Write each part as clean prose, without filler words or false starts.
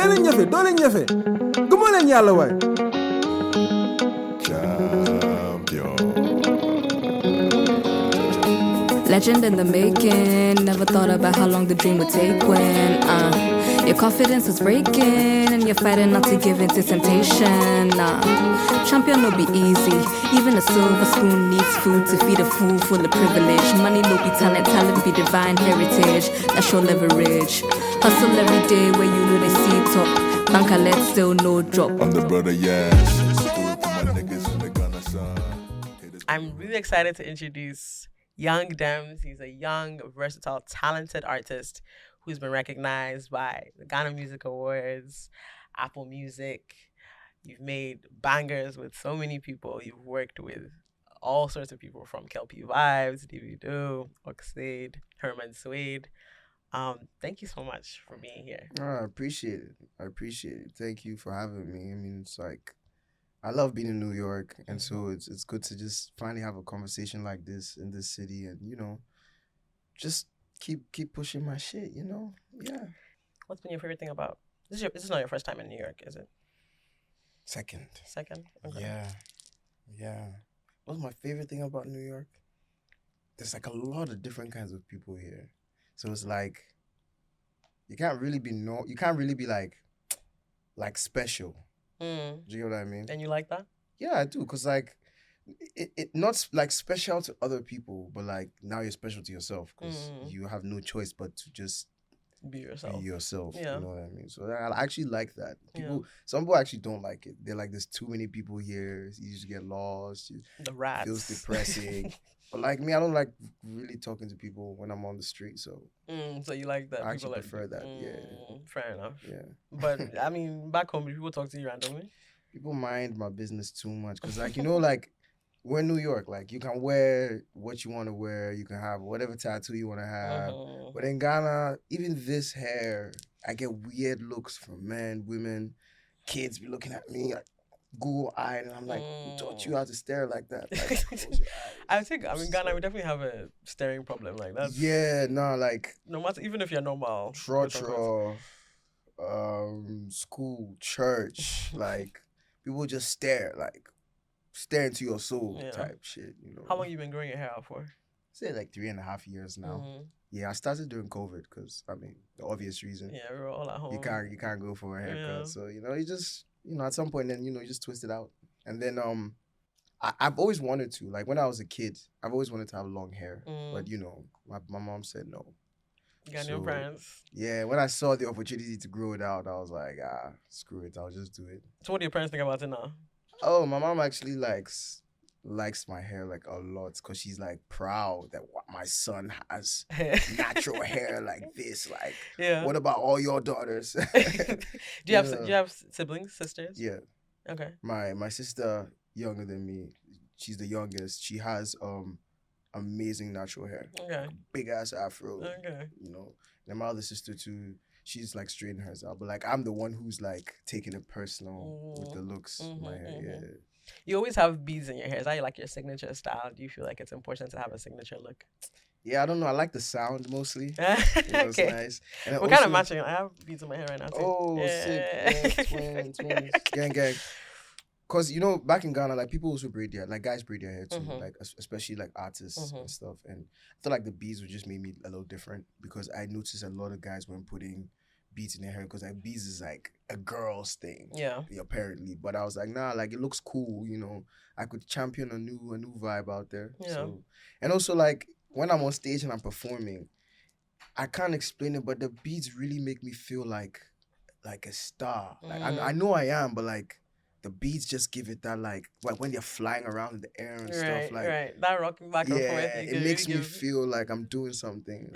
Delen ñefe. Gumo len yalla way. Legend in the making. Never thought about how long the dream would take when your confidence is breaking and you're fighting not to give in to temptation. Champion no be easy. Even a silver spoon needs food to feed a fool full of privilege. Money no be talent, talent be divine heritage. That's your leverage. Hustle every day where you know they see top. Bank alert still no drop. I'm the brother, yes. I'm really excited to introduce Young D3mz. He's a young, versatile, talented artist who's been recognized by the Ghana Music Awards, Apple Music. You've made bangers with so many people. You've worked with all sorts of people from Kelpie Vibes, Davido, Oxade, Herman Suede. Thank you so much for being here. I appreciate it. Thank you for having me. I mean, it's like, I love being in New York, and so it's good to just finally have a conversation like this in this city, and just keep pushing my shit. Yeah. What's been your favorite thing about this? This is not your first time in New York, is it? Second. Okay. Yeah. What's my favorite thing about New York? There's like a lot of different kinds of people here, so it's like you can't really be like special. Do you know what I mean? And you like that? Yeah, I do, because like it not like special to other people, but like now you're special to yourself because you have no choice but to just be yourself. Yeah. You know what I mean? So I actually like that. Some people actually don't like it. They're like, there's too many people here. You just get lost. The rats. Feels depressing. But like me, I don't like really talking to people when I'm on the street. So so you like that? I actually prefer that. Yeah. Fair enough. Yeah. But I mean, back home, do people talk to you randomly? People mind my business too much because, like, like, we're in New York. Like, you can wear what you want to wear. You can have whatever tattoo you want to have. But in Ghana, even this hair, I get weird looks from men, women, kids be looking at me like Google-eyed, and I'm like, who taught you how to stare like that? Like, close your eyes. I mean, Ghana, we definitely have a staring problem like that. Yeah, no, like, no matter, even if you're normal. School, church, like, people just stare into your soul type shit, How long you been growing your hair out for? Say like 3.5 years now. Yeah, I started during COVID because, I mean, the obvious reason. Yeah, we were all at home. You can't go for a haircut. So, you just, at some point then, you just twist it out. And then I've always wanted to. Like, when I was a kid, I've always wanted to have long hair. But, my mom said no. You got new parents. Yeah, when I saw the opportunity to grow it out, I was like, screw it, I'll just do it. So what do your parents think about it now? Oh, my mom actually likes my hair like a lot because she's like proud that my son has natural hair like this. Like, what about all your daughters? Do you have siblings, sisters? Yeah. Okay. My sister, younger than me, she's the youngest. She has amazing natural hair. Okay. Big ass afro. Okay. And my other sister too, she's like straightening hers out. But like, I'm the one who's like taking it personal with the looks. My hair, yeah. You always have beads in your hair. Is that like your signature style? Do you feel like it's important to have a signature look? Yeah, I don't know. I like the sound mostly. Okay. It's nice. And we're kind of matching. I have beads in my hair right now too. Oh, sick. Yeah, twins. Gang. Because, back in Ghana, like, people also braid their, like, guys braid their hair too, like, especially, like, artists and stuff. And I feel like the beads would just make me a little different because I noticed a lot of guys weren't putting beads in their hair because, like, beads is, like, a girl's thing. Yeah. Apparently. But I was like, nah, like, it looks cool, I could champion a new vibe out there. Yeah. So, and also, like, when I'm on stage and I'm performing, I can't explain it, but the beads really make me feel like a star. Like, I know I am, but, like, the beats just give it that like when they're flying around in the air and stuff like that rocking back and forth. It makes me feel like I'm doing something.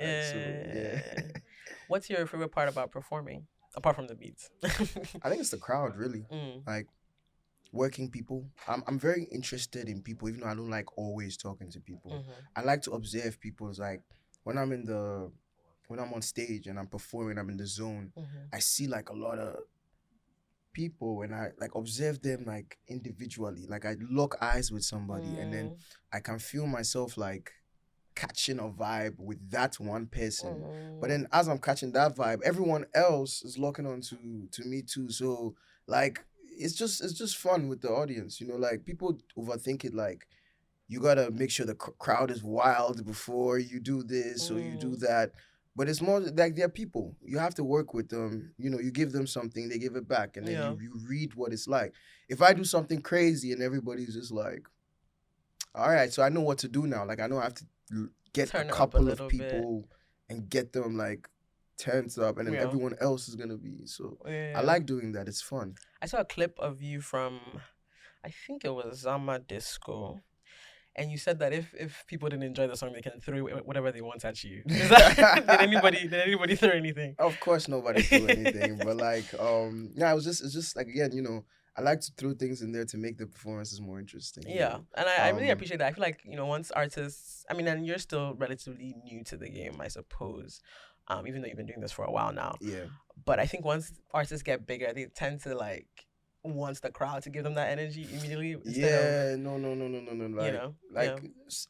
What's your favorite part about performing apart from the beats? I think it's the crowd, really. Like working people. I'm very interested in people, even though I don't like always talking to people. I like to observe people. It's like when I'm on stage and I'm performing, I'm in the zone. I see like a lot of people and I like observe them like individually. Like I lock eyes with somebody and then I can feel myself like catching a vibe with that one person. Mm-hmm. But then as I'm catching that vibe, everyone else is locking on to me too. So like it's just fun with the audience, you know, like people overthink it, like you gotta make sure the crowd is wild before you do this or you do that. But it's more like they're people. You have to work with them. You know, you give them something, they give it back, and then you read what it's like. If I do something crazy and everybody's just like, all right, so I know what to do now. Like I know I have to get Turn a it up a couple of little bit. people and get them like tensed up, and then everyone else is gonna be. So I like doing that. It's fun. I saw a clip of you from, I think it was Zama Disco. And you said that if people didn't enjoy the song, they can throw whatever they want at you. Did anybody throw anything? Of course, nobody threw anything. But like, yeah, it's just like, again, you know, I like to throw things in there to make the performances more interesting. Yeah, and I really appreciate that. I feel like, you know, once artists, I mean, and you're still relatively new to the game, I suppose, even though you've been doing this for a while now. Yeah. But I think once artists get bigger, they tend to like wants the crowd to give them that energy immediately. Yeah, no. Like, you know,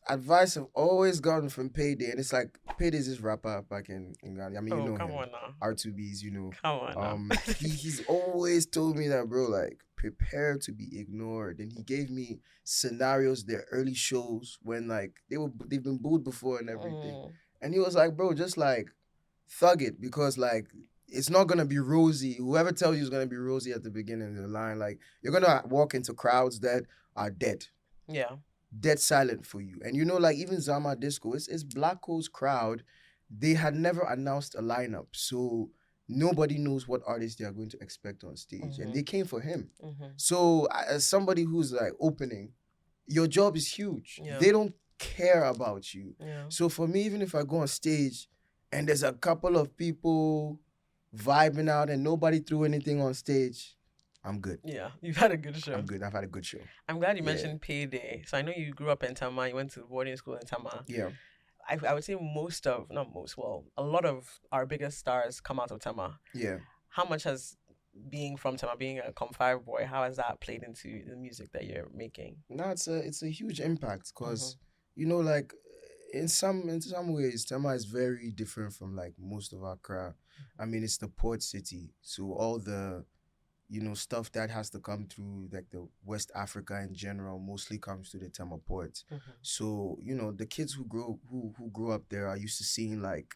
advice I've always gotten from Payday, and it's like Payday's this rapper back in Ghana. I mean, you know come him. on now. R2B's, you know. Come on now. He's always told me that, bro, like, prepare to be ignored. And he gave me scenarios, their early shows when like they've been booed before and everything. And he was like, bro, just like thug it, because like it's not gonna be rosy. Whoever tells you it's gonna be rosy at the beginning of the line, like you're gonna walk into crowds that are dead. Yeah. Dead silent for you. And you know, like even Zama Disco, it's Black Coast crowd. They had never announced a lineup. So nobody knows what artists they are going to expect on stage. And they came for him. So as somebody who's like opening, your job is huge. Yeah. They don't care about you. Yeah. So for me, even if I go on stage and there's a couple of people vibing out and nobody threw anything on stage, I'm good. Yeah, you've had a good show. I'm good. I've had a good show. I'm glad you mentioned Payday. So I know you grew up in Tama. You went to boarding school in Tama. Yeah. I would say a lot of our biggest stars come out of Tama. Yeah. How much has being from Tama, being a Com5 boy, how has that played into the music that you're making? No, it's a huge impact because, you know, like in some ways, Tama is very different from like most of Accra. I mean, it's the port city. So all the, you know, stuff that has to come through like the West Africa in general mostly comes to the Tama port. So, you know, the kids who grow up there are used to seeing like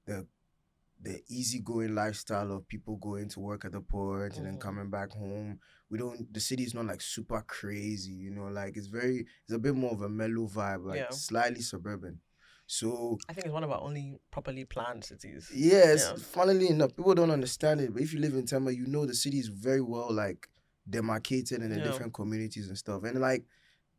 the easygoing lifestyle of people going to work at the port and then coming back home. The city is not like super crazy, you know, like it's a bit more of a mellow vibe, like slightly suburban. So I think it's one of our only properly planned cities. Yes, funnily enough, people don't understand it, but if you live in Tama, you know the city is very well like demarcated in the different communities and stuff. And like,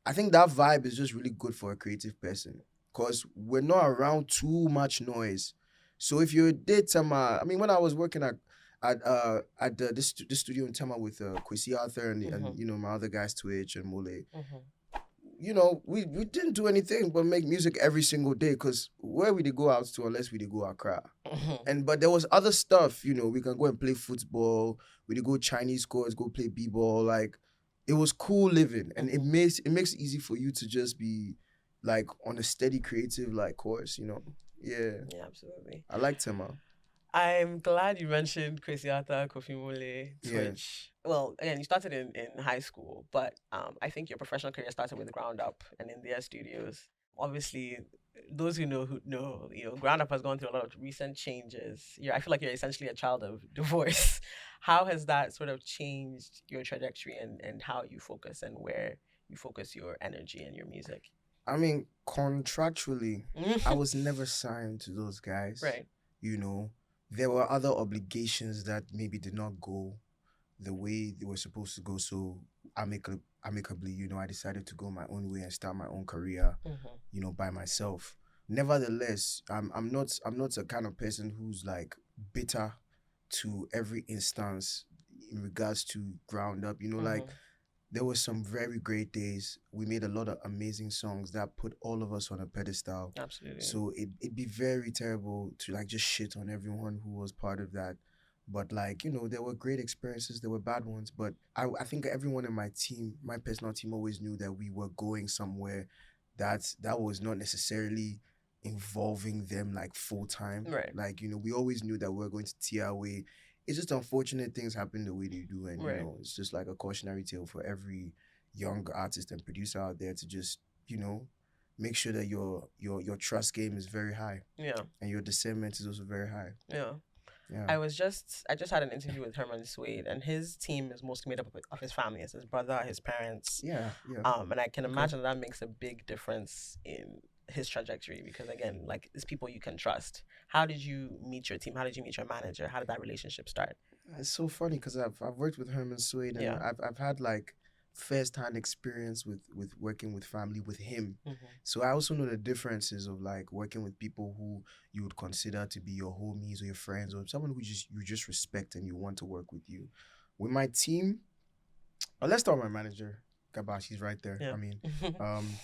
I think that vibe is just really good for a creative person because we're not around too much noise. So if you did Tama, I mean, when I was working at this studio in Tama with Kwesi Arthur and you know my other guys, Twitch and Mole. You know, we didn't do anything but make music every single day because where we did go out to unless we did go Accra. But there was other stuff, you know, we can go and play football, we did go Chinese courts, go play b-ball, like it was cool living and it makes it easy for you to just be like on a steady creative like course, you know. Yeah, absolutely. I like Tema. I'm glad you mentioned Kwesi Arthur, Kofi Mole, Twitch. Yeah. Well, again, you started in high school, but I think your professional career started with Ground Up and in their studios. Obviously, those who know, you know, Ground Up has gone through a lot of recent changes. I feel like you're essentially a child of divorce. How has that sort of changed your trajectory and how you focus and where you focus your energy and your music? I mean, contractually, I was never signed to those guys. Right. You know, there were other obligations that maybe did not go the way they were supposed to go. So amicably, you know, I decided to go my own way and start my own career, you know, by myself. Nevertheless, I'm not a kind of person who's like bitter to every instance in regards to Ground Up. You know, like there were some very great days. We made a lot of amazing songs that put all of us on a pedestal. Absolutely. So it'd be very terrible to like just shit on everyone who was part of that. But like, you know, there were great experiences, there were bad ones. But I think everyone in my team, my personal team, always knew that we were going somewhere that was not necessarily involving them like full time. Right. Like, you know, we always knew that we were going to tear our way. It's just unfortunate things happen the way they do. And, Right. you know, it's just like a cautionary tale for every young artist and producer out there to just, you know, make sure that your trust game is very high. Yeah. And your discernment is also very high. Yeah. Yeah. I just had an interview with Herman Suede, and his team is mostly made up of his family. It's his brother, his parents. Yeah. And I can imagine that makes a big difference in his trajectory because again, like it's people you can trust. How did you meet your team? How did you meet your manager? How did that relationship start? It's so funny because I've worked with Herman Suede and Yeah. I've had like first-hand experience with working with family with him. Mm-hmm. So I also know the differences of like working with people who you would consider to be your homies or your friends or someone who you just respect and you want to work with you. With my team, let's start with my manager. Gabash, he's right there. Yeah. I mean,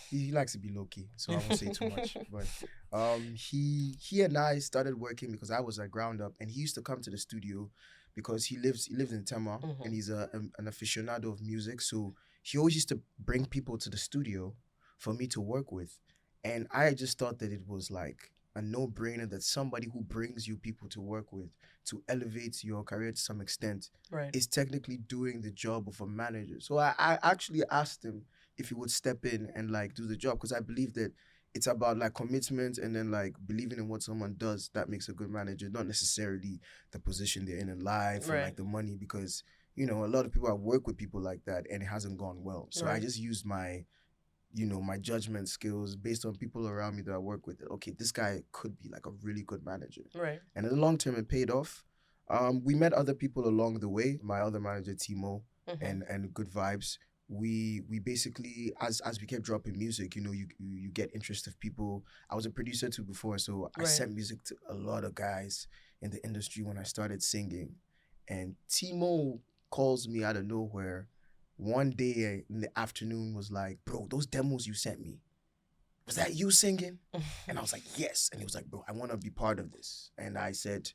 he likes to be low key, so I won't say too much. But he and I started working because I was at Ground Up, and he used to come to the studio because he lives in Tema, Mhm. and he's an aficionado of music. So he always used to bring people to the studio for me to work with, and I just thought that it was like a no-brainer that somebody who brings you people to work with to elevate your career to some extent Right. is technically doing the job of a manager. So I actually asked him if he would step in and like do the job because I believe that it's about like commitment and then like believing in what someone does that makes a good manager, not necessarily the position they're in life or Right. like the money because, you know, a lot of people have worked with people like that and it hasn't gone well. So I Right. just used my, you know, my judgment skills based on people around me that I work with. Okay, this guy could be like a really good manager. Right. And in the long term, it paid off. We met other people along the way. My other manager, Timo, Mhm. and Good Vibes. We basically, as we kept dropping music, you know, you get interest of people. I was a producer too before, so I Right. sent music to a lot of guys in the industry when I started singing. And Timo calls me out of nowhere one day in the afternoon, was like, bro, those demos you sent me, was that you singing? And I was like, yes. And he was like, bro, I want to be part of this. And I said,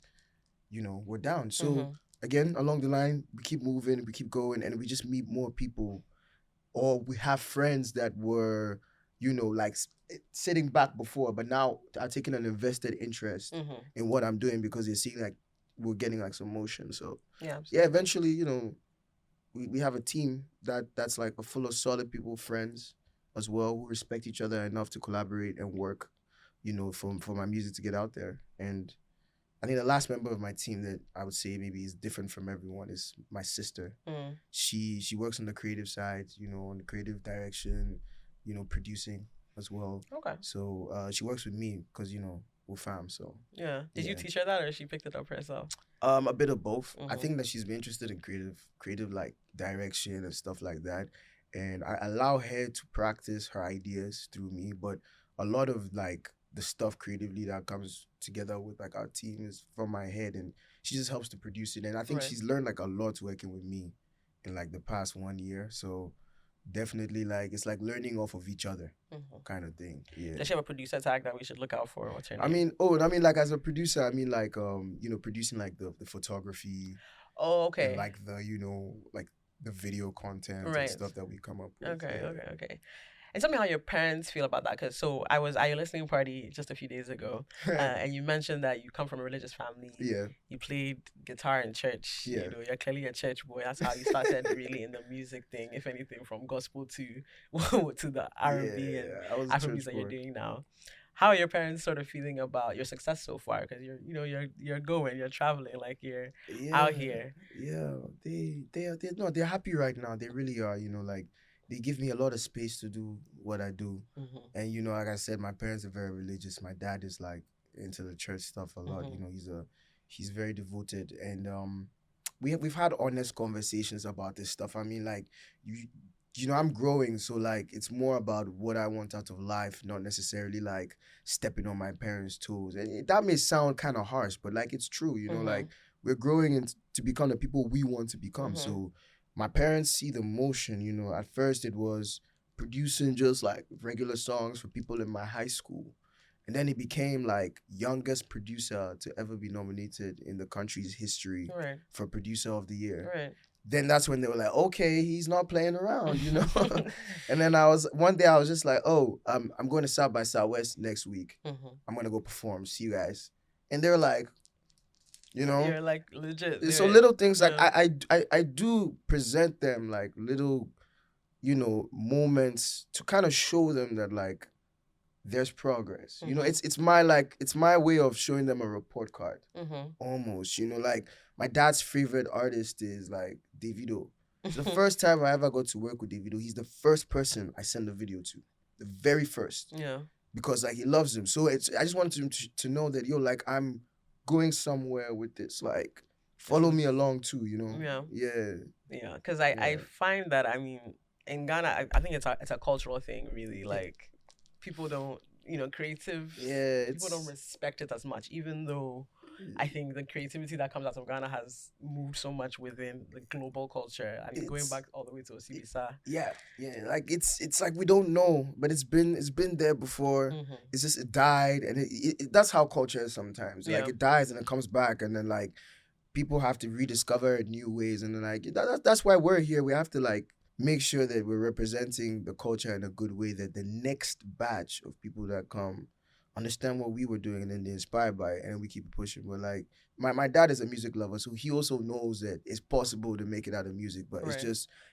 you know, we're down. So Mhm. again, along the line, we keep moving, we keep going, and we just meet more people. Or we have friends that were, you know, like sitting back before, but now are taking an invested interest Mhm. in what I'm doing because they see like we're getting like some motion. So Yeah. yeah, eventually, you know, we have a team that's like a full of solid people, friends as well, who respect each other enough to collaborate and work, you know, for my music to get out there. And I think the last member of my team that I would say maybe is different from everyone is my sister. Mm. She works on the creative side, you know, on the creative direction, you know, producing as well. Okay. So she works with me because, you know, we're fam. So Yeah. Did you Yeah. teach her that, or she picked it up herself? a bit of both. I Mhm. think that she's been interested in creative like direction and stuff like that. And I allow her to practice her ideas through me, but a lot of like the stuff creatively that comes together with like our team is from my head and she just helps to produce it. And I think Right. she's learned like a lot working with me in like the past 1 year. So definitely like it's like learning off of each other Mhm. kind of thing. Yeah. Does she have a producer tag that we should look out for? What's her name? I mean like as a producer, I mean like you know, producing like the photography Oh, okay. and like the, you know, like the video content Right. and stuff that we come up with. Okay, Yeah. okay. And tell me how your parents feel about that. Because I was at your listening party just a few days ago, and you mentioned that you come from a religious family. Yeah. You played guitar in church. Yeah. You know, you're clearly a church boy. That's how you started really in the music thing, if anything, from gospel to the R&B and I was a Afro church music that you're boy. doing now. How are your parents sort of feeling about your success so far? Because you're going, you're traveling, like you're out here. Yeah, they're happy right now. They really are. You know, like they give me a lot of space to do what I do. Mm-hmm. And you know, like I said, my parents are very religious. My dad is like into the church stuff a lot. Mhm. You know, he's very devoted, and we've had honest conversations about this stuff. I mean, like you know, I'm growing, so like it's more about what I want out of life, not necessarily like stepping on my parents' toes. And that may sound kind of harsh, but like it's true. You know, Mhm. like we're growing to become the people we want to become. Mhm. So my parents see the motion. You know, at first it was producing just like regular songs for people in my high school. And then it became like youngest producer to ever be nominated in the country's history Right, for producer of the year. right. then that's when they were like, okay, he's not playing around, you know. And then one day I was just like, oh, I'm going to South by Southwest next week. I'm gonna go perform. See you guys. And they're like, you know, You're like legit. so little things like I do present them like little, you know, moments to kind of show them that like there's progress. You know, it's my way of showing them a report card. Almost, you know, like my dad's favorite artist is like Davido. So the first time I ever got to work with Davido, he's the first person I send a video to, the very first. Yeah. Because like he loves him. So I just wanted him to know that like I'm going somewhere with this. Like follow me along too, you know. Yeah. Yeah. Yeah. Because I find that, I mean, in Ghana, I think it's a cultural thing, really. Like people don't, you know, people don't respect it as much, even though I think the creativity that comes out of Ghana has moved so much within the global culture. I mean, going back all the way to Osibisa. Yeah. Like it's like we don't know, but it's been there before. It's just it died, and that's how culture is sometimes. Like it dies and it comes back, and then like people have to rediscover new ways, and then like that's why we're here. We have to like make sure that we're representing the culture in a good way, that the next batch of people that come understand what we were doing and then they're inspired by it, and we keep it pushing. But like my dad is a music lover, so he also knows that it's possible to make it out of music, but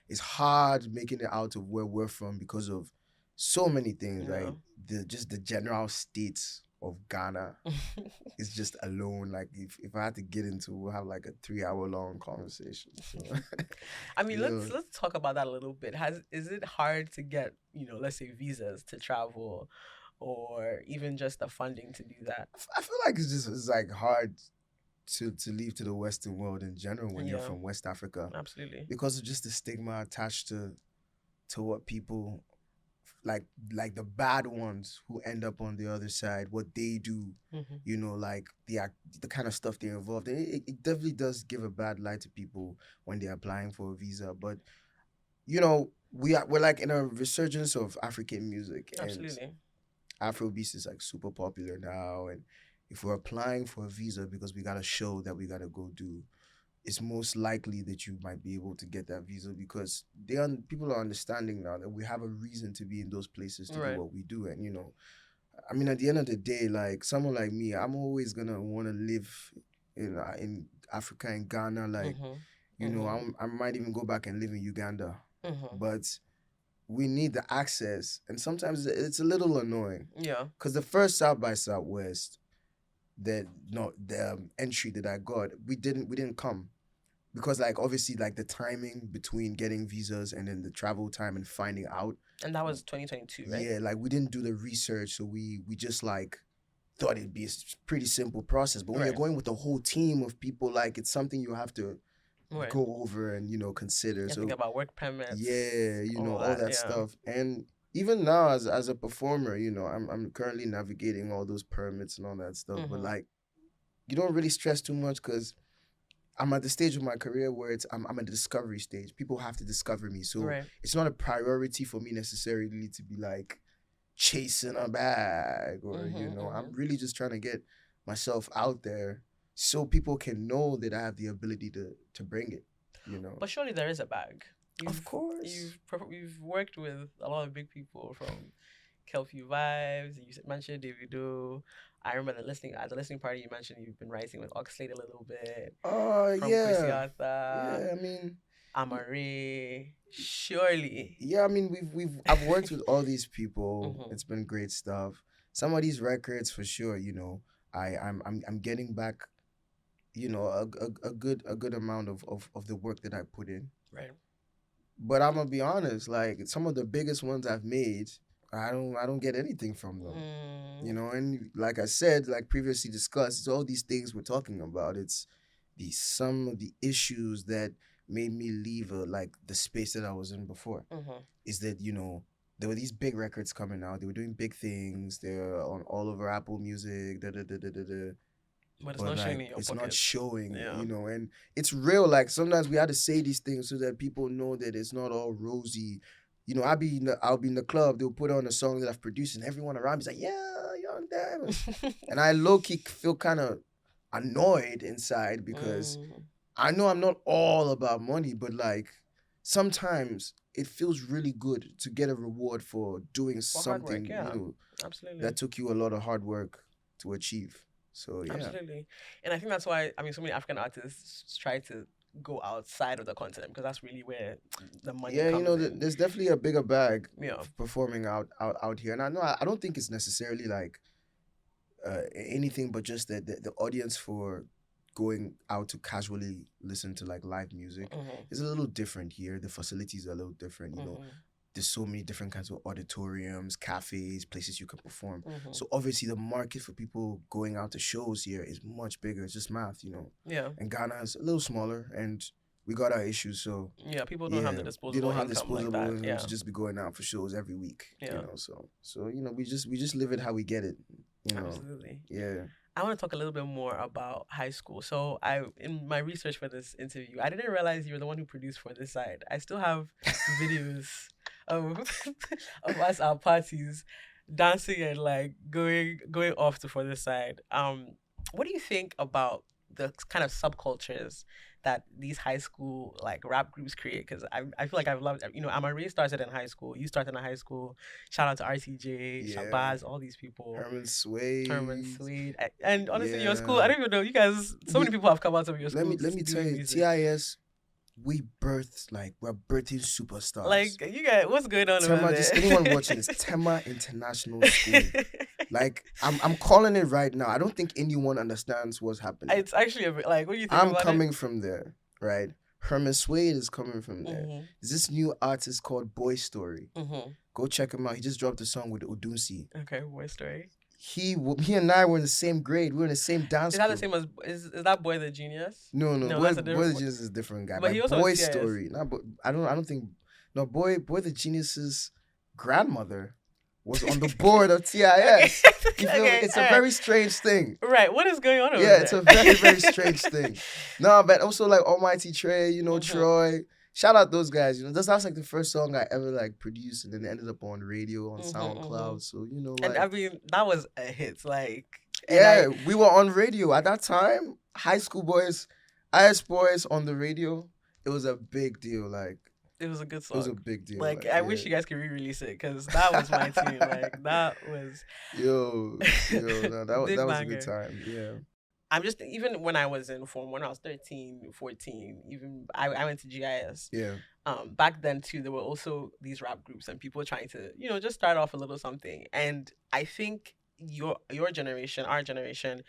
it's hard making it out of where we're from because of so many things. Like the general state of Ghana is just alone. Like if I had to get into, we'll have like a 3-hour long conversation. So. I mean, let's talk about that a little bit. Is it hard to get, you know, let's say visas to travel, or even just the funding to do that? I feel like it's like hard to leave to the Western world in general when you're from West Africa. Absolutely. Because of just the stigma attached to what people like the bad ones who end up on the other side, what they do, you know, like the kind of stuff they're involved in. It definitely does give a bad light to people when they're applying for a visa. But you know, we're like in a resurgence of African music. Absolutely. And Afrobeats is like super popular now, and if we're applying for a visa because we got a show that we gotta go do, it's most likely that you might be able to get that visa because people are understanding now that we have a reason to be in those places to do what we do. And you know, I mean, at the end of the day, like someone like me, I'm always gonna want to live in Africa and Ghana. Like, you know, I might even go back and live in Uganda, but we need the access, and sometimes it's a little annoying. Yeah. Because the first South by Southwest, the entry that I got, we didn't come, because like obviously like the timing between getting visas and then the travel time and finding out. And that was 2022, right? Yeah, like we didn't do the research, so we just like thought it'd be a pretty simple process. But when you're going with a whole team of people, like it's something you have to go over and, you know, consider. So think about work permits. Yeah, you know, all that stuff. And even now as a performer, you know, I'm currently navigating all those permits and all that stuff. But like, you don't really stress too much because I'm at the stage of my career where I'm at the discovery stage. People have to discover me. So it's not a priority for me necessarily to be like chasing a bag or, you know, I'm really just trying to get myself out there so people can know that I have the ability to bring it, you know. But surely there is a bag. Of course. You've worked with a lot of big people, from Kelfie Vibes, you mentioned Davido. I remember at the listening party you mentioned you've been writing with Oxlade a little bit. Oh, yeah. Kwesi Arthur. Yeah, I mean, Amare. Surely. Yeah, I mean, I've worked with all these people. It's been great stuff. Some of these records, for sure, you know, I'm getting back, you know, a good amount of the work that I put in. Right. But I'm gonna be honest, like some of the biggest ones I've made, I don't get anything from them. You know, and like I said, like previously discussed, it's all these things we're talking about. It's some of the issues that made me leave the space that I was in before. Is that, you know, there were these big records coming out. They were doing big things. They're on all over Apple Music. But it's not showing in your It's pocket. not showing, you know, and it's real. Like sometimes we had to say these things so that people know that it's not all rosy. You know, I'll be in the club. They'll put on a song that I've produced, and everyone around me's like, "Yeah, Young Diamond," and I low key feel kind of annoyed inside because I know I'm not all about money, but like sometimes it feels really good to get a reward for doing For hard work, something, yeah. you know, Absolutely. that took you a lot of hard work to achieve. So yeah. Absolutely. And I think that's why, I mean, so many African artists try to go outside of the continent because that's really where the money Yeah, comes you know, in. there's definitely a bigger bag Yeah. performing out here. And I know I don't think it's necessarily like anything but just the audience for going out to casually listen to like live music is a little different here. The facilities are a little different, you know. There's so many different kinds of auditoriums, cafes, places you can perform. So obviously the market for people going out to shows here is much bigger. It's just math, you know. Yeah. And Ghana is a little smaller, and we got our issues. So yeah, people don't have the disposable they don't have income disposable like that. income Yeah. to just be going out for shows every week. Yeah. You know, so you know, we just live it how we get it. You know. Absolutely. Yeah. I want to talk a little bit more about high school. So in my research for this interview, I didn't realize you were the one who produced For This Side. I still have videos of us at parties dancing and like going off to For This Side. What do you think about the kind of subcultures that these high school like rap groups create? Because I feel like I've loved, you know, Amare started in high school. You started in high school. Shout out to RTJ, Yeah. Shabazz, all these people. Herman Swade. And honestly, your Yeah. school, I don't even know. You guys, so many people have come out of your school. Let me tell you, music. TIS, we're birthing superstars. Like, you guys, what's going on over Tema, there? just anyone watching this, Tema International School. Like, I'm calling it right now. I don't think anyone understands what's happening. It's actually a bit, like, what do you think I'm about coming from there, right? Herman Swade is coming from there. There's this new artist called Boy Story. Go check him out. He just dropped a song with Odunsi. Okay, Boy Story. He and I were in the same grade. We were in the same dance Is that group. the same as, is that Boy the Genius? No, No, Boy that's a the different Genius is a different guy. But he also Boy was TIS. Story. I don't think. No, Boy the Genius's grandmother was on the board of TIS. You feel me? It's a very strange thing. Right. What is going on over Yeah, there? it's a very, very strange thing. No, but also like Almighty Trey, you know, Troy. Shout out those guys. You know, that's like the first song I ever like produced, and then it ended up on radio, on SoundCloud. So you know, like, And I mean, that was a hit. Like, yeah, we were on radio at that time. High school boys, IS boys on the radio. It was a big deal. Like, it was a good it song. was a big deal. Like, I wish you guys could re-release it because that was my tune. Like, that was. Yo, no, that was Big a banger. good time. Yeah. I'm just, even when I was in Form 1, when I was 13, 14, even I went to GIS. Yeah. Back then too, there were also these rap groups and people trying to, you know, just start off a little something. And I think your generation, our generation,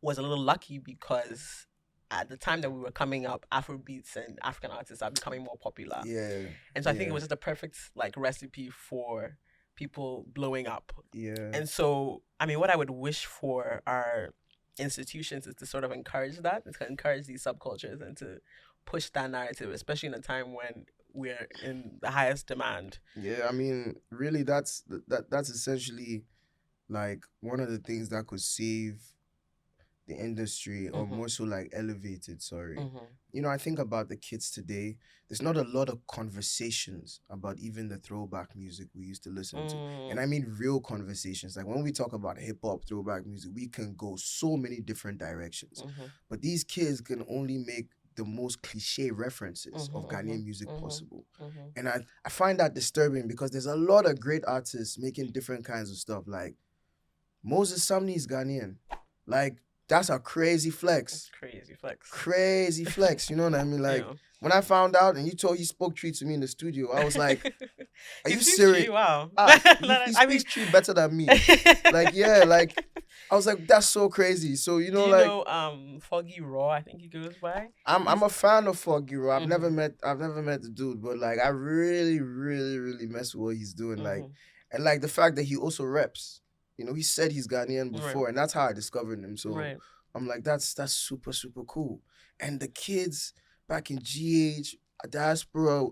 was a little lucky because at the time that we were coming up, Afrobeats and African artists are becoming more popular. Yeah. And so I think it was just a perfect like recipe for people blowing up. Yeah. And so, I mean, what I would wish for our institutions is to sort of encourage that, to encourage these subcultures and to push that narrative, especially in a time when we're in the highest demand. Yeah, I mean, really, that's essentially like one of the things that could save the industry, or more so like elevate it. Sorry, you know, I think about the kids today. There's not a lot of conversations about even the throwback music we used to listen to, and I mean real conversations. Like when we talk about hip hop throwback music, we can go so many different directions, but these kids can only make the most cliche references of Ghanaian music possible. And I find that disturbing because there's a lot of great artists making different kinds of stuff. Like Moses Sumney is Ghanaian. Like, that's a crazy flex. Crazy flex, you know what I mean? Like, when I found out and he spoke Tree to me in the studio, I was like, are you serious? Wow. He speaks Tree better than me. Like, yeah, like, I was like, that's so crazy. So, you know, Foggy Raw, I think he goes by? I'm a fan of Foggy Raw. I've never met the dude, but like, I really, really, really mess with what he's doing. Like, and like the fact that he also reps. You know, he said he's Ghanaian before, and that's how I discovered him. So I'm like, that's super, super cool. And the kids back in GH, diaspora,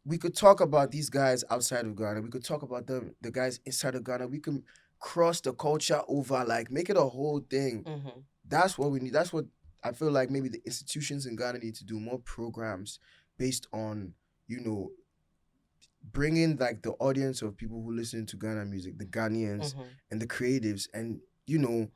we could talk about these guys outside of Ghana. We could talk about the guys inside of Ghana. We can cross the culture over, like, make it a whole thing. That's what we need. That's what I feel like maybe the institutions in Ghana need to do, more programs based on, you know, bringing like the audience of people who listen to Ghana music, the Ghanaians and the creatives, and, you know,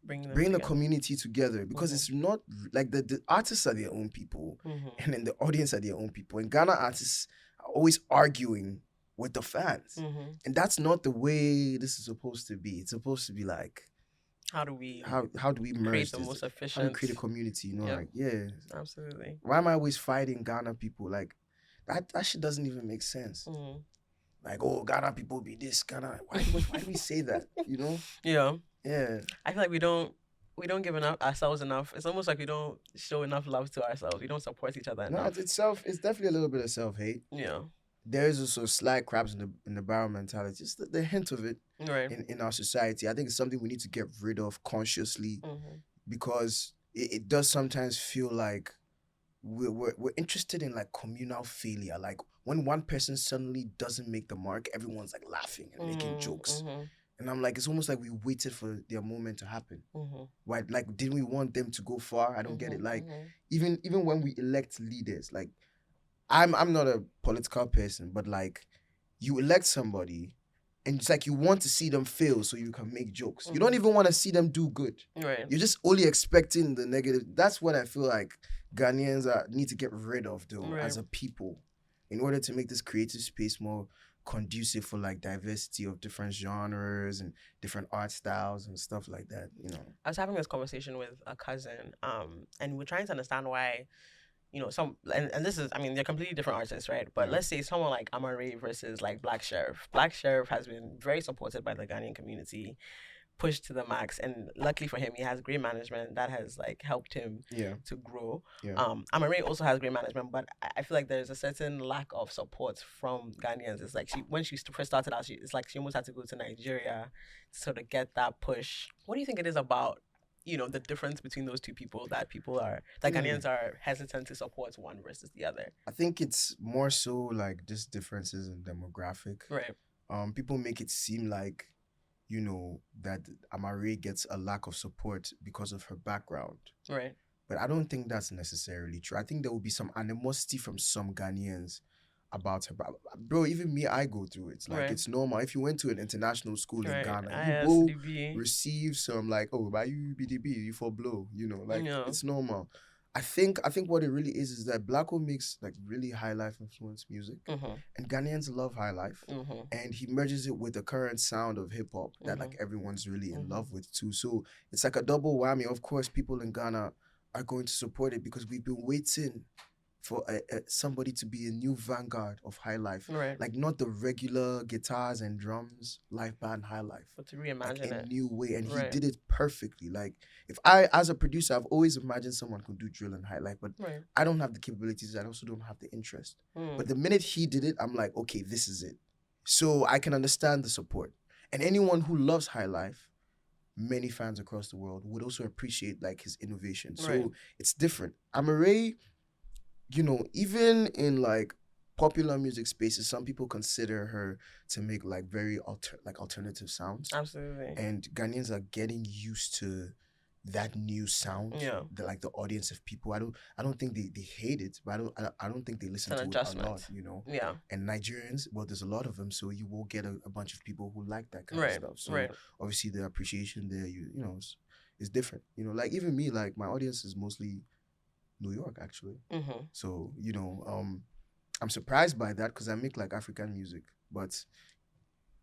bring the community together, because it's not like the artists are their own people, and then the audience are their own people. And Ghana artists are always arguing with the fans, and that's not the way this is supposed to be. It's supposed to be like, how do we merge create the this? most How do efficient? we create a community? You know, Yep. like, yeah, Absolutely. why am I always fighting Ghana people? Like, that shit doesn't even make sense. Like, oh, Ghana people be this, Ghana. Why do we say that? You know? Yeah. Yeah. I feel like we don't give ourselves enough. It's almost like we don't show enough love to ourselves. We don't support each other No, enough. it's definitely a little bit of self-hate. Yeah. There is also slight crabs in the barrel mentality. Just the hint of it Right. in our society. I think it's something we need to get rid of consciously, because it does sometimes feel like we're interested in like communal failure. Like when one person suddenly doesn't make the mark, everyone's like laughing and making jokes. And I'm like, it's almost like we waited for their moment to happen. Why? Like, didn't we want them to go far? I don't get it. Like, even when we elect leaders, like, I'm not a political person, but like, you elect somebody, and it's like you want to see them fail so you can make jokes. You don't even want to see them do good. Right. You're just only expecting the negative. That's what I feel like Ghanaians need to get rid of, though, as a people, in order to make this creative space more conducive for like diversity of different genres and different art styles and stuff like that. You know, I was having this conversation with a cousin, and we're trying to understand why, you know, some and this is, I mean, they're completely different artists, right? But let's say someone like Amare versus like Black Sheriff. Black Sheriff has been very supported by the Ghanaian community, pushed to the max, and luckily for him, he has great management that has like helped him to grow. Amare also has great management, but I feel like there's a certain lack of support from Ghanaians. It's like when she first started out, it's like she almost had to go to Nigeria to sort of get that push. What do you think it is about, you know, the difference between those two people that Ghanaians are hesitant to support one versus the other? I think it's more so like just differences in demographic. Right. People make it seem like, you know, that Amare gets a lack of support because of her background. Right. But I don't think that's necessarily true. I think there will be some animosity from some Ghanaians about her. Bro, even me, I go through it. Like, it's normal. If you went to an international school in Ghana, you will receive some like, oh, by you BDB, you for blow, you know, like, it's normal. I think what it really is that Blacko makes like really high life influence music, and Ghanaians love high life, and he merges it with the current sound of hip hop that like everyone's really in love with too. So it's like a double whammy. Of course, people in Ghana are going to support it because we've been waiting for somebody to be a new vanguard of high life, like not the regular guitars and drums live band high life, but to reimagine like, it a new way. And he did it perfectly. Like, if I, as a producer, I've always imagined someone could do drill and high life, but I don't have the capabilities. I also don't have the interest. But the minute he did it, I'm like, okay, this is it. So I can understand the support. And anyone who loves high life, many fans across the world, would also appreciate like his innovation. So it's different. Amare, you know, even in like popular music spaces, some people consider her to make like very alternative sounds. Absolutely. And Ghanaians are getting used to that new sound. Like the audience of people. I don't think they hate it, but I don't think they listen to it a lot, you know. And Nigerians, well, there's a lot of them, so you will get a bunch of people who like that kind of stuff. So obviously the appreciation there, you know, is different. You know, like even me, like my audience is mostly New York, actually. So, you know, I'm surprised by that because I make like African music, but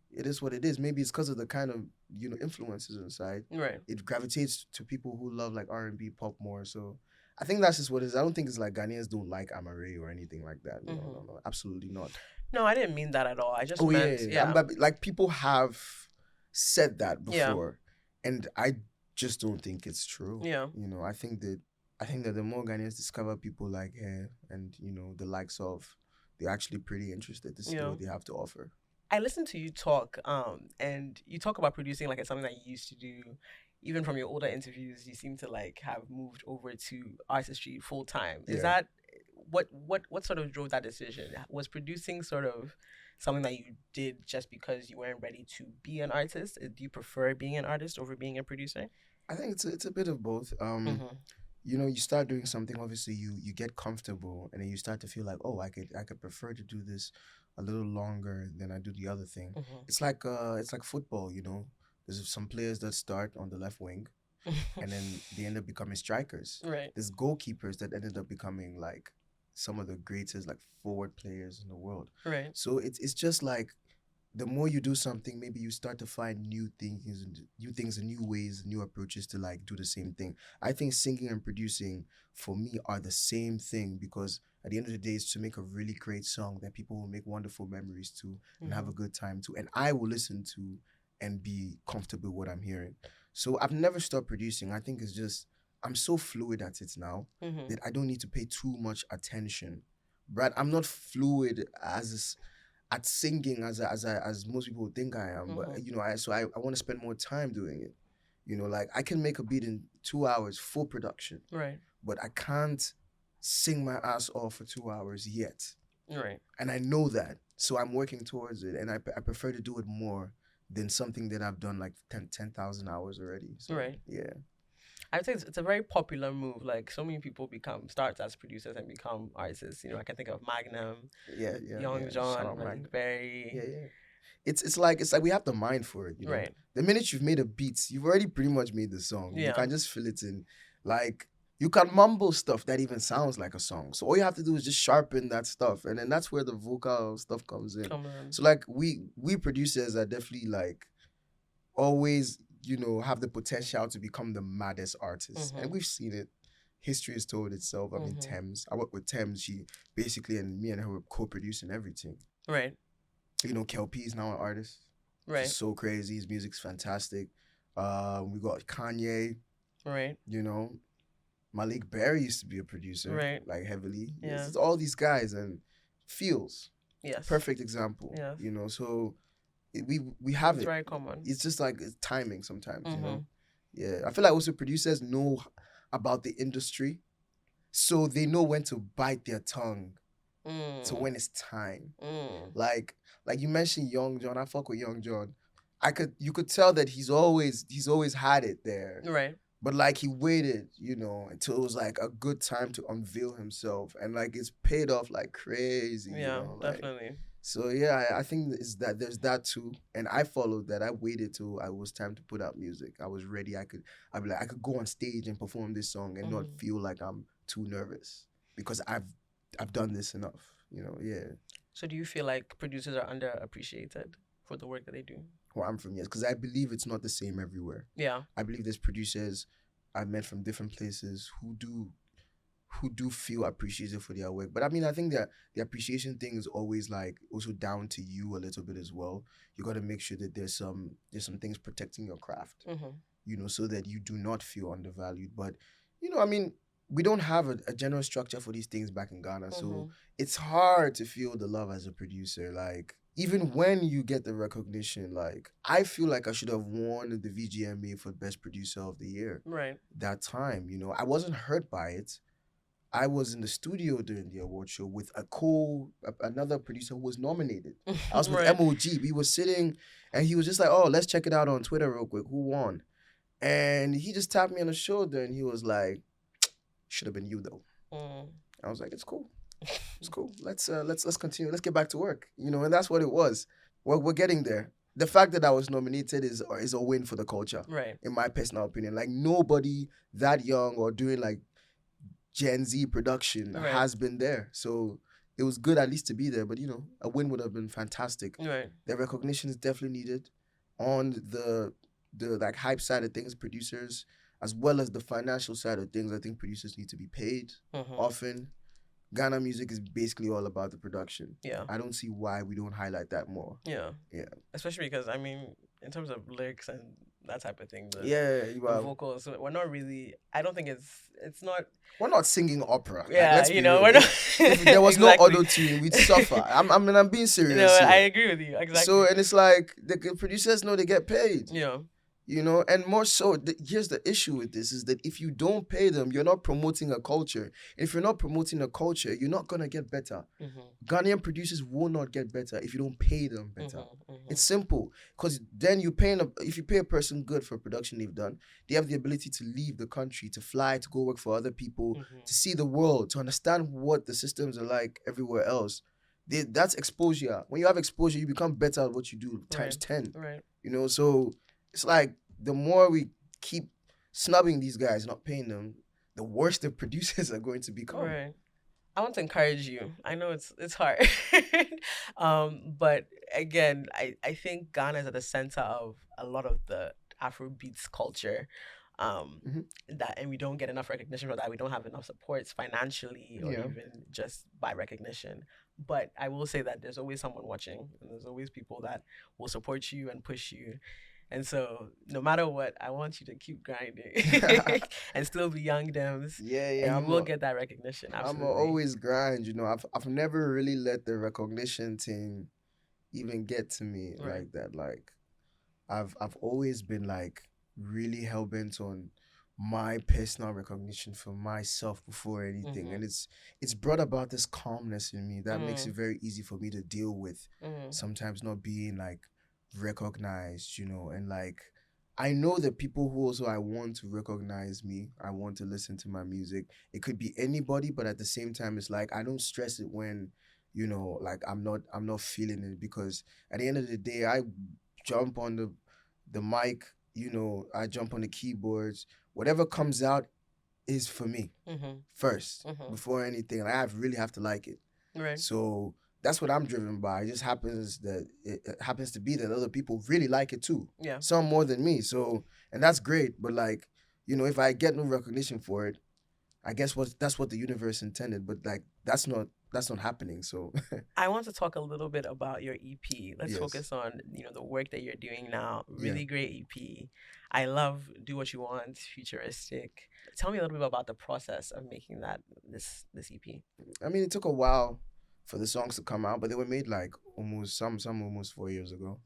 it is what it is. Maybe it's because of the kind of, you know, influences inside. It gravitates to people who love like R&B, pop more. So I think that's just what it is. I don't think it's like Ghanaians don't like Amare or anything like that. No, absolutely not. No, I didn't mean that at all. I just meant, like people have said that before, and I just don't think it's true. You know, I think that the more Ghanaians discover people like her and, you know, the likes of, they're actually pretty interested to see what they have to offer. I listened to you talk, and you talk about producing like it's something that you used to do. Even from your older interviews, you seem to like have moved over to artistry full time. Is that what sort of drove that decision? Was producing sort of something that you did just because you weren't ready to be an artist? Do you prefer being an artist over being a producer? I think it's a bit of both. You know, you start doing something, obviously you get comfortable, and then you start to feel like, oh, I could prefer to do this a little longer than I do the other thing. It's like football, you know. There's some players that start on the left wing, and then they end up becoming strikers. Right. There's goalkeepers that ended up becoming like some of the greatest like forward players in the world. Right. So it's just like the more you do something, maybe you start to find new things and new ways, new approaches to like do the same thing. I think singing and producing for me are the same thing, because at the end of the day, it's to make a really great song that people will make wonderful memories to and have a good time to, and I will listen to and be comfortable with what I'm hearing. So I've never stopped producing. I think it's just I'm so fluid at it now that I don't need to pay too much attention. But I'm not fluid at singing as most people think I am. But you know, I want to spend more time doing it. You know, like I can make a beat in 2 hours, full production. Right. But I can't sing my ass off for 2 hours yet. Right. And I know that. So I'm working towards it. And I prefer to do it more than something that I've done like 10,000 hours already. So, Right. Yeah. I would say it's a very popular move. Like, so many people start as producers and become artists. You know, I can think of Magnum, Young John, like Berry. Yeah. It's like we have the mind for it, you know. Right. The minute you've made a beat, you've already pretty much made the song. Yeah. You can just fill it in. Like, you can mumble stuff that even sounds like a song. So all you have to do is just sharpen that stuff, and then that's where the vocal stuff comes in. So like we producers are definitely like always, you know, have the potential to become the maddest artists. And we've seen it. History has told itself. I mean, Thames. I work with Thames. She basically, and me and her were co-producing everything. Right. You know, Kelp is now an artist. Right. He's so crazy. His music's fantastic. We got Kanye. Right. You know, Malik Berry used to be a producer. Right. Like heavily. Yeah. It's all these guys, and Feels. Yes. Perfect example. Yes. You know, so we have It's it. very common. It's just like it's timing sometimes, you know? Yeah. I feel like also producers know about the industry, so they know when to bite their tongue to when it's time. Like you mentioned Young John. I fuck with Young John. You could tell that he's always had it there. Right. But like he waited, you know, until it was like a good time to unveil himself, and like it's paid off like crazy. Yeah, you know? Like, definitely. so yeah, I think there's that too, and I followed that. I waited till it was time to put out music. I was ready. I'd be like I could go on stage and perform this song and not feel like I'm too nervous, because I've done this enough. You know, yeah. So do you feel like producers are underappreciated for the work that they do? Where I'm from, yes, because I believe it's not the same everywhere. Yeah. I believe there's producers I've met from different places who do feel appreciated for their work. But I mean, I think that the appreciation thing is always like also down to you a little bit as well. You got to make sure that there's some things protecting your craft, you know, so that you do not feel undervalued. But, you know, I mean, we don't have a general structure for these things back in Ghana. So it's hard to feel the love as a producer. Like, even when you get the recognition, like, I feel like I should have won the VGMA for Best Producer of the Year. Right. That time, you know, I wasn't hurt by it. I was in the studio during the award show with another producer who was nominated. I was with MOG. We were sitting, and he was just like, "Oh, let's check it out on Twitter real quick. Who won?" And he just tapped me on the shoulder, and he was like, "Should have been you though." I was like, "It's cool. It's cool. Let's continue. Let's get back to work." You know, and that's what it was. We're getting there. The fact that I was nominated is a win for the culture. Right. In my personal opinion. Like, nobody that young or doing like Gen Z production has been there. So it was good at least to be there. But, you know, a win would have been fantastic. Right. The recognition is definitely needed on the like hype side of things, producers, as well as the financial side of things. I think producers need to be paid often. Ghana music is basically all about the production. Yeah. I don't see why we don't highlight that more. Yeah. Yeah. Especially because, I mean, in terms of lyrics and that type of thing, the vocals, we're not really, I don't think it's not. We're not singing opera. Yeah, like, you know, we're not. If there was no auto-tune, we'd suffer. I'm being serious. No, I agree with you. Exactly. So, and it's like, the producers know they get paid. Yeah. You know, and more so, here's the issue with this, is that if you don't pay them, you're not promoting a culture. If you're not promoting a culture, you're not going to get better. Ghanaian producers will not get better if you don't pay them better. It's simple. Because then if you pay a person good for a production they've done, they have the ability to leave the country, to fly, to go work for other people, to see the world, to understand what the systems are like everywhere else. That's exposure. When you have exposure, you become better at what you do times 10. Right. You know, so it's like the more we keep snubbing these guys, not paying them, the worse the producers are going to become. Right. I want to encourage you. I know it's hard. But again, I think Ghana is at the center of a lot of the Afrobeats culture. And we don't get enough recognition for that. We don't have enough supports financially or even just by recognition. But I will say that there's always someone watching, and there's always people that will support you and push you. And so, no matter what, I want you to keep grinding and still be Young Dems. Yeah. And you will get that recognition. Absolutely. I'm always grind. You know, I've never really let the recognition thing even get to me like that. Like, I've always been like really hell bent on my personal recognition for myself before anything, and it's brought about this calmness in me that makes it very easy for me to deal with sometimes not being like recognized, you know. And like, I know that people who also I want to recognize me, I want to listen to my music. It could be anybody, but at the same time, it's like I don't stress it when, you know, like I'm not feeling it, because at the end of the day, I jump on the mic, you know, I jump on the keyboards. Whatever comes out is for me first before anything. Like, I really have to like it. Right. So that's what I'm driven by. It just happens that it happens to be that other people really like it too. Yeah. Some more than me. So, and that's great. But like, you know, if I get no recognition for it, I guess that's what the universe intended. But like, that's not happening. So I want to talk a little bit about your EP. Let's focus on, you know, the work that you're doing now. Really great EP. I love Do What You Want, Futuristic. Tell me a little bit about the process of making this EP. I mean, it took a while for the songs to come out, but they were made like almost 4 years ago.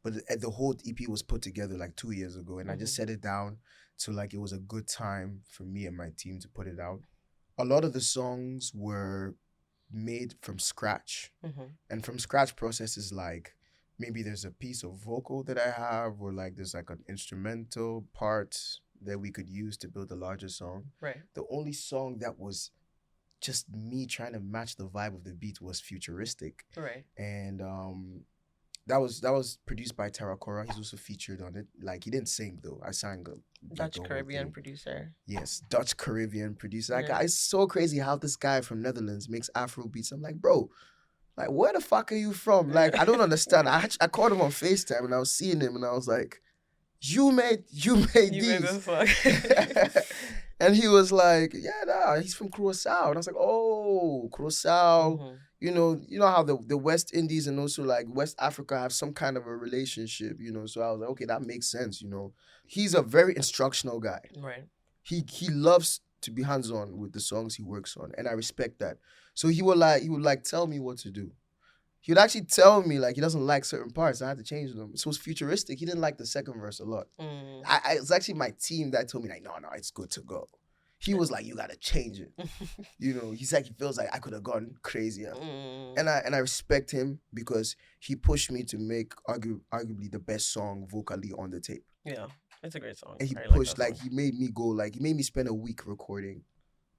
But the whole EP was put together like 2 years ago, and I just set it down to like it was a good time for me and my team to put it out. A lot of the songs were made from scratch, and from scratch process is like maybe there's a piece of vocal that I have, or like there's like an instrumental part that we could use to build a larger song. Right. The only song that was just me trying to match the vibe of the beat was Futuristic. Right. And that was produced by Tarakora. He's also featured on it. Like, he didn't sing though. I sang Dutch Caribbean producer. Yes, Dutch Caribbean producer. Like, it's so crazy how this guy from Netherlands makes Afro beats. I'm like, bro, like, where the fuck are you from? Like, I don't understand. I called him on FaceTime and I was seeing him and I was like, you made these. Made this song. And he was like, yeah, he's from Curacao. And I was like, oh, Curacao. You know how the West Indies and also like West Africa have some kind of a relationship, you know. So I was like, okay, that makes sense, you know. He's a very instructional guy. Right. He loves to be hands-on with the songs he works on, and I respect that. So he would tell me what to do. He would actually tell me like he doesn't like certain parts. I had to change them. So it was Futuristic. He didn't like the second verse a lot. It was actually my team that told me like, no, it's good to go. He was like, you gotta change it. You know, he's like, he feels like I could have gone crazier. And I respect him because he pushed me to make arguably the best song vocally on the tape. Yeah, it's a great song. And he pushed, like he made me go, like he made me spend a week recording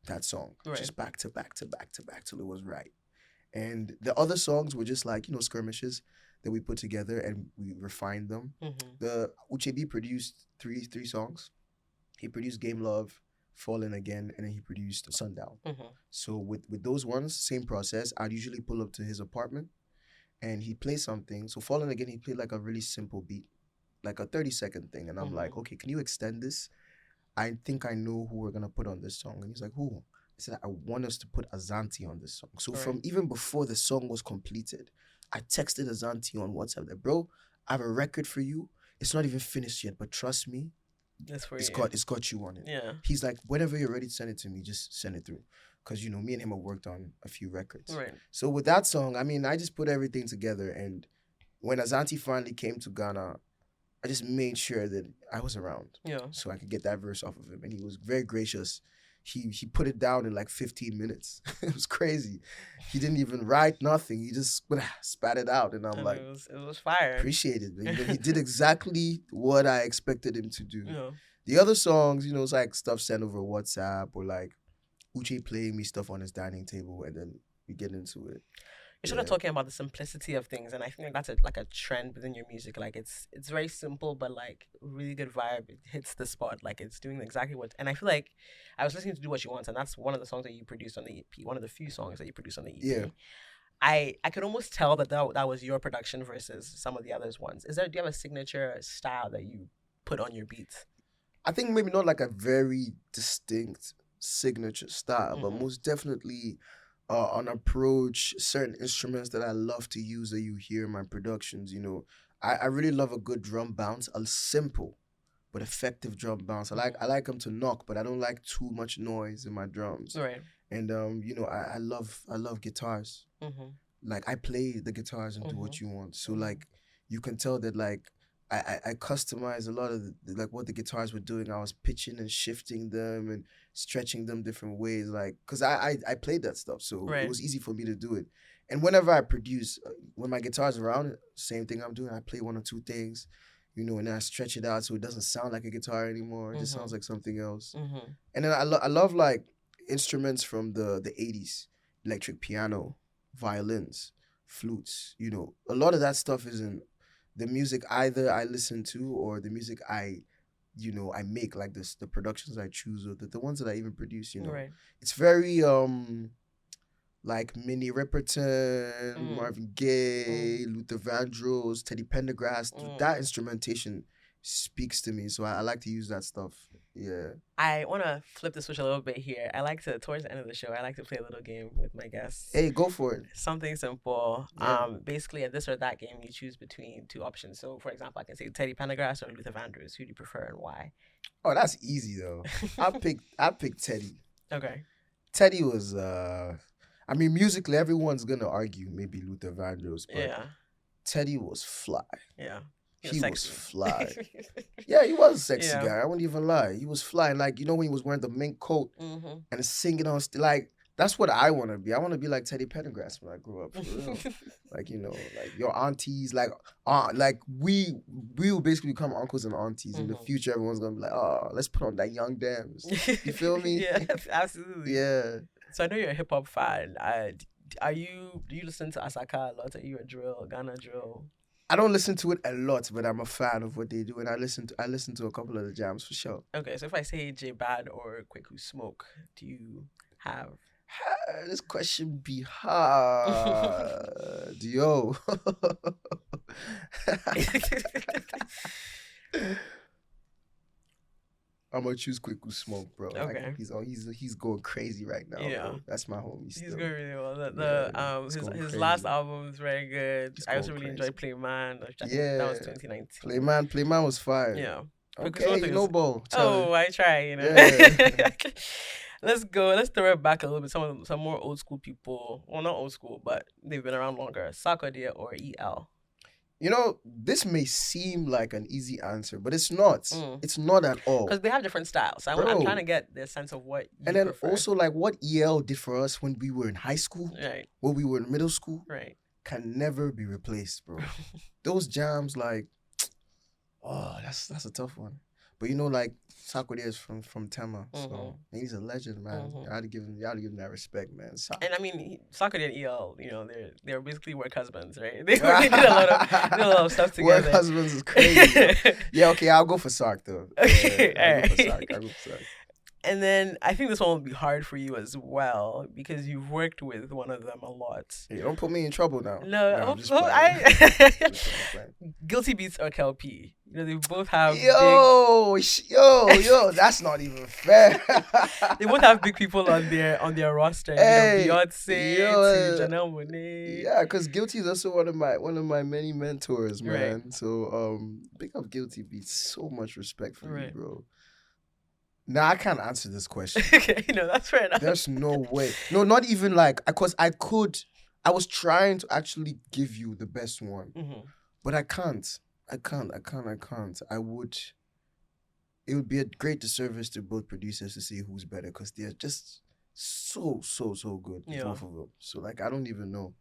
that song. Right. Just back to back to back to back till it was right. And the other songs were just like, you know, skirmishes that we put together and we refined them. The Uchebi produced three songs. He produced Game Love, Fallen Again, and then he produced Sundown. So with those ones, same process. I'd usually pull up to his apartment and he'd play something. So Fallen Again, he played like a really simple beat, like a 30-second thing. And I'm like, okay, can you extend this? I think I know who we're going to put on this song. And he's like, who? I said, I want us to put Azanti on this song. So from even before the song was completed, I texted Azanti on WhatsApp that, bro, I have a record for you. It's not even finished yet, but trust me, it's got you on it. Yeah. He's like, whenever you're ready to send it to me, just send it through. Because, you know, me and him have worked on a few records. Right. So with that song, I mean, I just put everything together. And when Azanti finally came to Ghana, I just made sure that I was around. Yeah. So I could get that verse off of him. And he was very gracious. He put it down in like 15 minutes. It was crazy. He didn't even write nothing. He just spat it out. And I'm like, it was fire. Appreciate it. You know, he did exactly what I expected him to do. Yeah. The other songs, you know, it's like stuff sent over WhatsApp or like Uche playing me stuff on his dining table and then we get into it. You're sort of talking about the simplicity of things, and I think that's like a trend within your music. Like it's very simple, but like really good vibe. It hits the spot. Like it's doing exactly what. And I feel like I was listening to Do What You Want, and that's one of the songs that you produced on the EP. One of the few songs that you produced on the EP. Yeah. I could almost tell that was your production versus some of the others ones. Do you have a signature style that you put on your beats? I think maybe not like a very distinct signature style, but most definitely an approach, certain instruments that I love to use that you hear in my productions. You know, I really love a good drum bounce, a simple but effective drum bounce. I like them to knock, but I don't like too much noise in my drums. Right. And you know, I love guitars. Like I play the guitars and Do What You Want. So like you can tell that like I customized a lot of like what the guitars were doing. I was pitching and shifting them and stretching them different ways, like because I played that stuff, so it was easy for me to do it. And whenever I produce, when my guitar's around, same thing I'm doing. I play one or two things, you know, and then I stretch it out so it doesn't sound like a guitar anymore. It just sounds like something else. And then I love like instruments from the 80s, electric piano, violins, flutes. You know, a lot of that stuff is in the music either I listen to or the music I make, like this, the productions I choose or the ones that I even produce, you know. It's very like Minnie Riperton, Marvin Gaye, Luther Vandross, Teddy Pendergrass. That instrumentation speaks to me, so I like to use that stuff. Yeah. I want to flip the switch a little bit here. Towards the end of the show, I like to play a little game with my guests. Hey, go for it. Something simple. Yeah. Basically, a this or that game, you choose between two options. So, for example, I can say Teddy Pendergrass or Luther Vandross. Who do you prefer and why? Oh, that's easy though. I pick Teddy. Okay. Teddy was I mean, musically, everyone's gonna argue maybe Luther Vandross, but Teddy was fly. Yeah. He was fly. Yeah, he was a sexy guy. I wouldn't even lie. He was fly. And like, you know, when he was wearing the mink coat and singing on like, that's what I want to be. I want to be like Teddy Pendergrass when I grow up. For real. Like, you know, like your aunties, like we will basically become uncles and aunties. In the future, everyone's gonna be like, oh, let's put on that Young Dams. You feel me? Yeah, absolutely. Yeah. So I know you're a hip hop fan. Do you listen to Asaka a lot? Are you a drill, Ghana drill? I don't listen to it a lot, but I'm a fan of what they do, and I listen to a couple of the jams for sure. Okay, so if I say J Bad or Quick Who Smoke, do you have? This question be hard, yo. I'm gonna choose Quick Who Smoke, bro. Okay. Like, he's going crazy right now. Yeah, bro. That's my homie. He's going really well. His last album is very good. I also really enjoyed Play Man. That was 2019. Play Man was fire. Yeah. Okay, you know, Bo. I try. You know. Yeah. Let's go. Let's throw it back a little bit. Some more old school people. Well, not old school, but they've been around longer. Sarkodie or EL. You know, this may seem like an easy answer, but it's not. It's not at all. Because they have different styles. I'm trying to get the sense of what you And then prefer. also, like, what EL did for us when we were in high school, when we were in middle school, can never be replaced, bro. Those jams, like, oh, that's a tough one. But, you know, like, Sarkodie is from Tema, so he's a legend, man. You gotta give him that respect, man. And I mean, Sarkodie and EL, you know, they're basically work husbands, right? They did a lot of stuff together. Work husbands is crazy. Yeah, okay, I'll go for Sark though. Okay, I'll go for Sark. And then I think this one will be hard for you as well because you've worked with one of them a lot. Hey, don't put me in trouble now. No, Guilty Beats or KLP. You know, they both have yo, that's not even fair. They both have big people on their roster. Hey, you know, Beyonce, Janelle Monáe. Yeah, because Guilty is also one of my many mentors, man. Right. So big up Guilty Beats. So much respect for you, bro. Nah, I can't answer this question. Okay, that's fair enough. There's no way. No, not even like, because I was trying to actually give you the best one, but I can't. It would be a great disservice to both producers to say who's better because they're just so good, both of them. So like, I don't even know.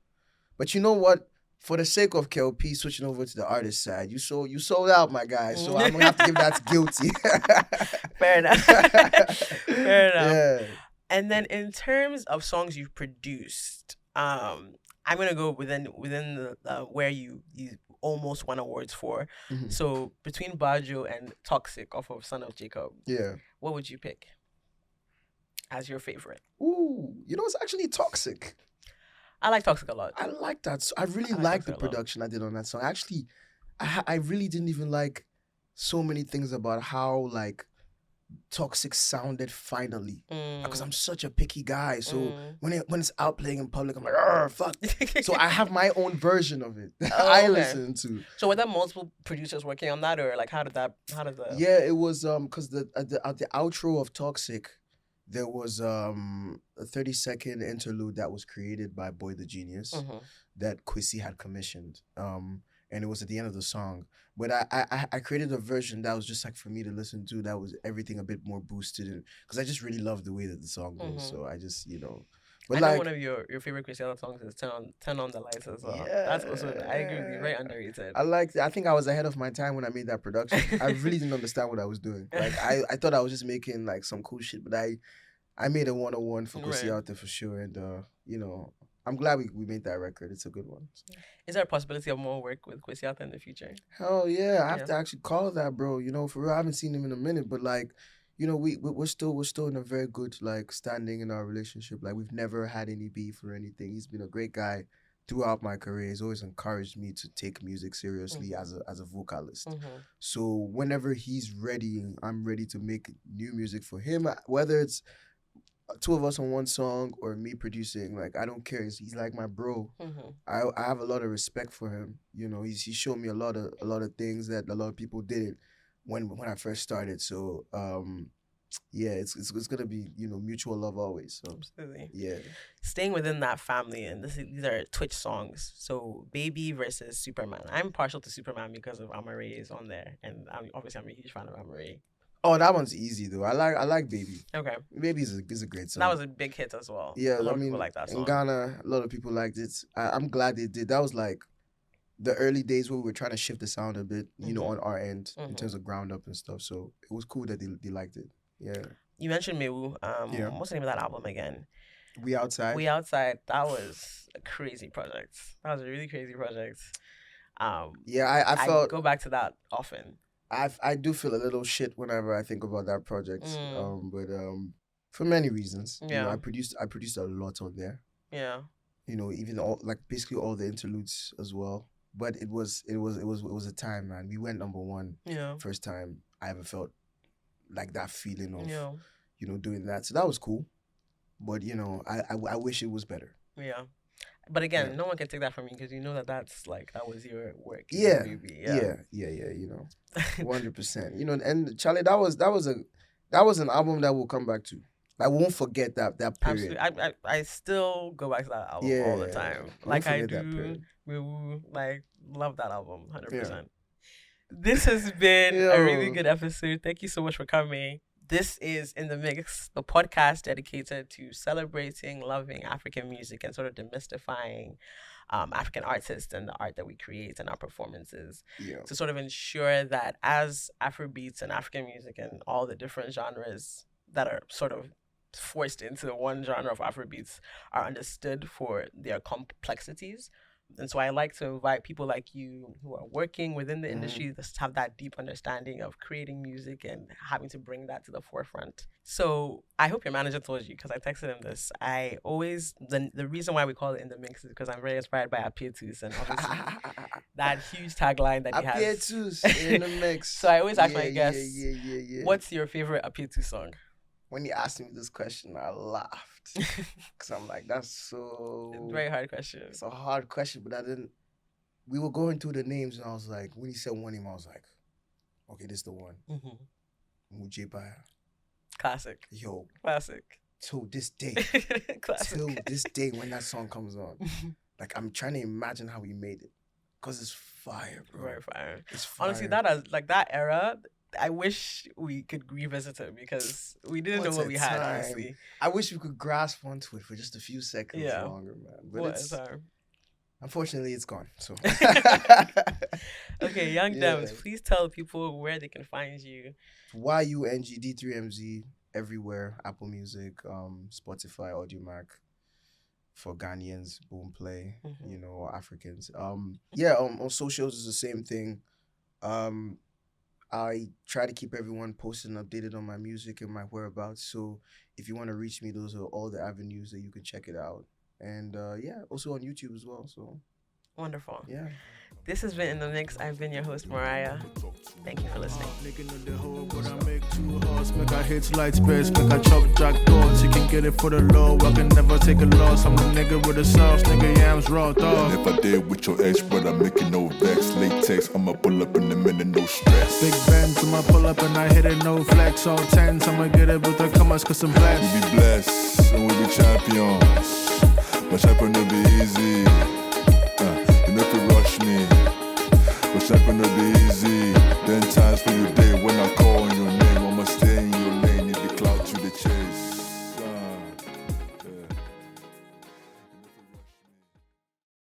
But you know what? For the sake of KLP switching over to the artist side, you sold out, my guy. So I'm gonna have to give that to Guilty. Fair enough. Fair enough. Yeah. And then in terms of songs you've produced, I'm gonna go within the where you almost won awards for. Mhm. So between Bajo and Toxic off of Son of Jacob, Yeah. what would you pick as your favorite? Ooh, it's actually Toxic. I like Toxic a lot. I like that. I really I like like the Toxic a lot. production I did on that song. Actually, I really didn't even like so many things about how like Toxic sounded finally. Because I'm such a picky guy. So when it's out playing in public, I'm like, "Arr, fuck." So I have my own version of it that I okay. listen to. So were there multiple producers working on that, or like how did the Yeah, it was because at the outro of Toxic, there was a 30-second interlude that was created by Boy the Genius that Quissy had commissioned. And it was at the end of the song. But I created a version that was just like for me to listen to, that was everything a bit more boosted, because I just really loved the way that the song goes. So I just, But I like, know one of your favorite Christiana songs is Turn on the Lights as well. Yeah. That's also, I agree with you, very underrated. I think I was ahead of my time when I made that production. I really didn't understand what I was doing. Like I thought I was just making like some cool shit, but I made a 101 for Quissy out there for sure. And I'm glad we made that record. It's a good one. So. Is there a possibility of more work with Quissy out there in the future? Hell yeah. I have to actually call that, bro. For real, I haven't seen him in a minute, but like, we're still in a very good like standing in our relationship. Like we've never had any beef or anything. He's been a great guy throughout my career. He's always encouraged me to take music seriously as a vocalist. So whenever he's ready, I'm ready to make new music for him. Whether it's two of us on one song or me producing, like I don't care. He's like my bro. I have a lot of respect for him. He showed me a lot of things that a lot of people didn't when I first started. So yeah, it's gonna be mutual love always. So absolutely, yeah. Staying within that family, and these are Twitch songs. So Baby versus Superman. I'm partial to Superman because of Amaray is on there, and I'm a huge fan of Amaray. Oh, that one's easy though. I like Baby. Okay. Baby is a great song. That was a big hit as well. Yeah, a lot of people like that song. In Ghana, a lot of people liked it. I'm glad they did. That was like the early days where we were trying to shift the sound a bit, on our end in terms of ground up and stuff. So it was cool that they liked it. Yeah. You mentioned Mewu. What's the name of that album again? We Outside. We Outside. That was a crazy project. That was a really crazy project. Yeah, I felt I go back to that often. I do feel a little shit whenever I think about that project. But for many reasons. Yeah. I produced a lot on there. Yeah. Even basically all the interludes as well. But it was a time, man. We went number one. Yeah. First time I ever felt like that feeling of doing that. So that was cool. But I wish it was better. Yeah. But again, no one can take that from you because that was your work. Yeah. Yeah. 100%. And Chale, that was an album that we'll come back to. I won't forget that period. Absolutely. I still go back to that album all the time. Like I do. Love that album 100%. Yeah. This has been a really good episode. Thank you so much for coming. This is In the Mix, the podcast dedicated to celebrating, loving African music and sort of demystifying African artists and the art that we create and our performances to sort of ensure that as Afrobeats and African music and all the different genres that are sort of forced into one genre of Afrobeats are understood for their complexities. And so I like to invite people like you who are working within the industry to have that deep understanding of creating music and having to bring that to the forefront. So I hope your manager told you, because I texted him this. The reason why we call it In the Mix is because I'm very inspired by Apietus and obviously that huge tagline that he has. Apietus in the mix. So I always ask my guests, what's your favorite Apietus song? When you asked me this question, I laughed. Because I'm like, that's so... Very hard question. It's a hard question, but I didn't... We were going through the names, and I was like, when he said one name, I was like, okay, this is the one. Mujibaya. Classic. Yo. Classic. Till this day. Classic. Till this day when that song comes on. Like, I'm trying to imagine how he made it. Because it's fire, bro. Very fire. It's fire. Honestly, that era... I wish we could revisit it because we didn't know what we had, honestly. I wish we could grasp onto it for just a few seconds longer, man. But unfortunately, it's gone. So. Okay, Young Dems, please tell people where they can find you. YUNG D3mz everywhere. Apple Music, Spotify, Audiomack. for Ghanaians, Boom Play, you know, or Africans. On socials is the same thing. I try to keep everyone posted and updated on my music and my whereabouts. So if you want to reach me, those are all the avenues that you can check it out. And also on YouTube as well. So wonderful. Yeah. This has been In the Mix. I've been your host, Mariah. Thank you for listening. Make I hit light space, make I chop jack doors. You can get it for the low, I can never take a loss. I'm the nigga with the sauce, nigga yams raw dog. And if I did with your ex, but I'm making no vex. Latex, I'ma pull up in a minute, no stress. Big Benz, I'ma pull up and I hit it, no flex. All tens, I'ma get it with the commas, cause I'm blessed. We be blessed, and we be champions. My champion will be easy.